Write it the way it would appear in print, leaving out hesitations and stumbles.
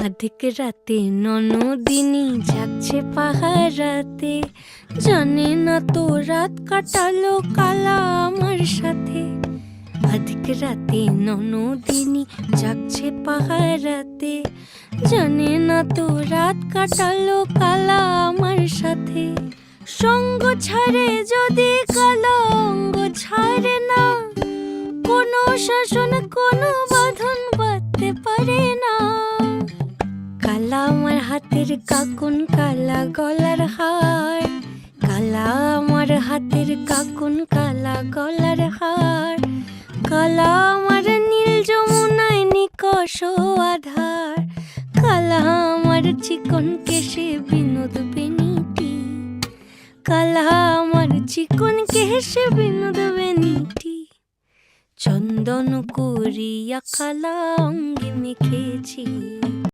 আধিক রাতে ননদিনী যাচ্ছে পাহারাতে, জানে না তো রাত কাটালো কালা আমার সাথে। আধিক রাতে ননদিনী যাচ্ছে পাহারাতে, জানে না তো রাত কাটালো কালা আমার সাথে। সঙ্গ ছাড়ে যদি কালা অঙ্গ ছাড়ে না, কোনো শাসন কোনো বাঁধন বাঁধতে পারে না। কালা আমার হাতের কাকুন কালা গলার হার, কালা আমার হাতের কাকুন কালা গলার হার। কালা আমার নীল যমুনায় নিকষ আধার, কালা আমার চিকন কেশে বিনোদ বেনিটি, কালা আমার চিকন কেশে বিনোদ বেনিটি। চন্দন করিয়া কালা অঙ্গে মেখেছি।